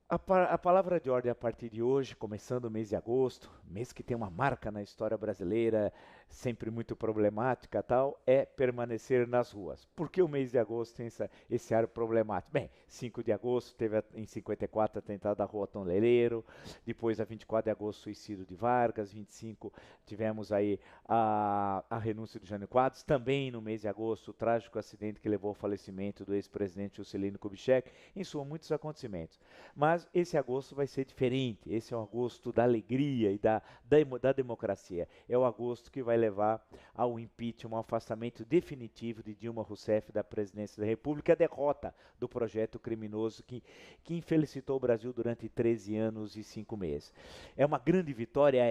A palavra de ordem a partir de hoje, começando o mês de agosto, mês que tem uma marca na história brasileira, sempre muito problemática tal, é permanecer nas ruas. Por que o mês de agosto tem esse ar problemático? Bem, 5 de agosto teve em 54 atentado da Rua Toneleiro, depois a 24 de agosto suicídio de Vargas, 25 tivemos aí a renúncia do Jânio Quadros, também no mês de agosto o trágico acidente que levou ao falecimento do ex-presidente Juscelino Kubitschek, em suma, muitos acontecimentos. Mas esse agosto vai ser diferente. Esse é o agosto da alegria e da democracia. É o agosto que vai levar ao impeachment, ao afastamento definitivo de Dilma Rousseff da presidência da República, a derrota do projeto criminoso que infelicitou o Brasil durante 13 anos e 5 meses. É uma grande vitória?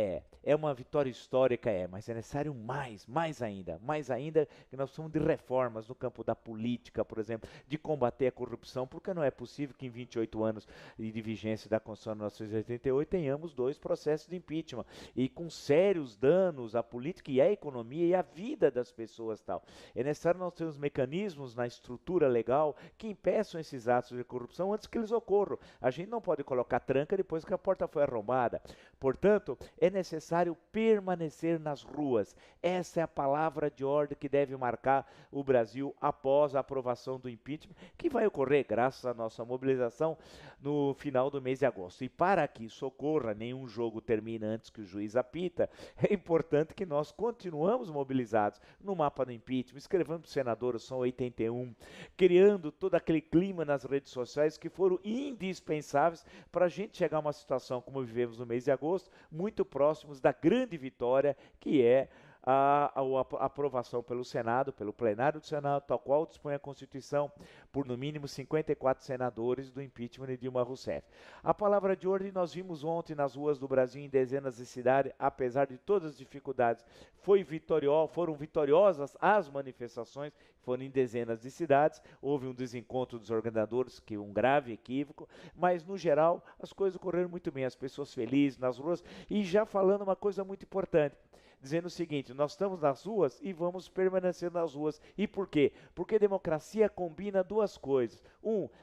É uma vitória histórica? Mas é necessário mais ainda que nós precisamos de reformas no campo da política, por exemplo, de combater a corrupção, porque não é possível que em 28 anos de vigência da Constituição de 1988 tenhamos dois processos de impeachment e com sérios danos à política e à economia e à vida das pessoas tal. É necessário nós termos mecanismos na estrutura legal que impeçam esses atos de corrupção antes que eles ocorram. A gente não pode colocar tranca depois que a porta foi arrombada. Portanto, é necessário permanecer nas ruas. Essa é a palavra de ordem que deve marcar o Brasil após a aprovação do impeachment, que vai ocorrer graças à nossa mobilização no final do mês de agosto. E para que isso ocorra, nenhum jogo termina antes que o juiz apita, é importante que nós continuamos mobilizados no mapa do impeachment, escrevendo para os senadores, são 81, criando todo aquele clima nas redes sociais que foram indispensáveis para a gente chegar a uma situação como vivemos no mês de agosto, muito próximos da grande vitória que é a aprovação pelo Senado, pelo plenário do Senado, tal qual dispõe a Constituição, por no mínimo 54 senadores do impeachment de Dilma Rousseff. A palavra de ordem nós vimos ontem nas ruas do Brasil, em dezenas de cidades, apesar de todas as dificuldades, foram vitoriosas as manifestações, foram em dezenas de cidades, houve um desencontro dos organizadores, que é um grave equívoco, mas no geral as coisas correram muito bem, as pessoas felizes nas ruas, e já falando uma coisa muito importante, dizendo o seguinte: nós estamos nas ruas e vamos permanecer nas ruas. E por quê? Porque democracia combina duas coisas.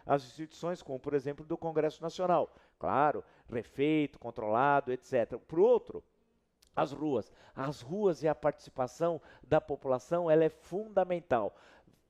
As instituições, como por exemplo do Congresso Nacional, claro, refeito, controlado, etc. Por outro, as ruas. As ruas e a participação da população, ela é fundamental.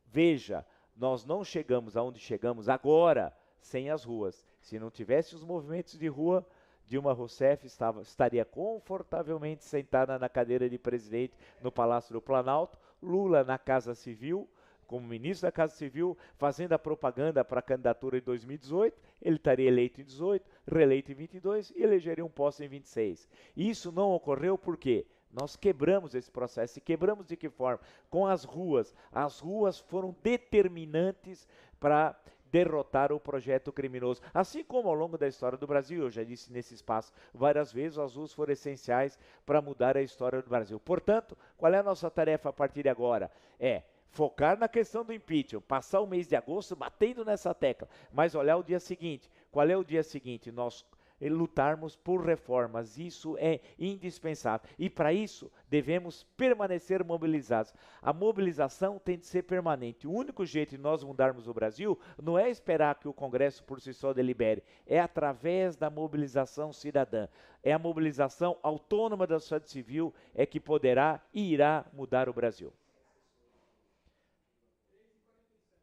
Veja, nós não chegamos aonde chegamos agora sem as ruas. Se não tivesse os movimentos de rua, Dilma Rousseff estaria confortavelmente sentada na cadeira de presidente no Palácio do Planalto, Lula na Casa Civil, como ministro da Casa Civil, fazendo a propaganda para a candidatura em 2018, ele estaria eleito em 18, reeleito em 22 e elegeria um posto em 26. Isso não ocorreu por quê? Nós quebramos esse processo. E quebramos de que forma? Com as ruas. As ruas foram determinantes para derrotar o projeto criminoso. Assim como ao longo da história do Brasil, eu já disse nesse espaço várias vezes, as ruas foram essenciais para mudar a história do Brasil. Portanto, qual é a nossa tarefa a partir de agora? Focar na questão do impeachment, passar o mês de agosto batendo nessa tecla, mas olhar o dia seguinte. Qual é o dia seguinte? Nós lutarmos por reformas, isso é indispensável e para isso devemos permanecer mobilizados. A mobilização tem de ser permanente. O único jeito de nós mudarmos o Brasil não é esperar que o Congresso por si só delibere, é através da mobilização cidadã, é a mobilização autônoma da sociedade civil é que poderá e irá mudar o Brasil.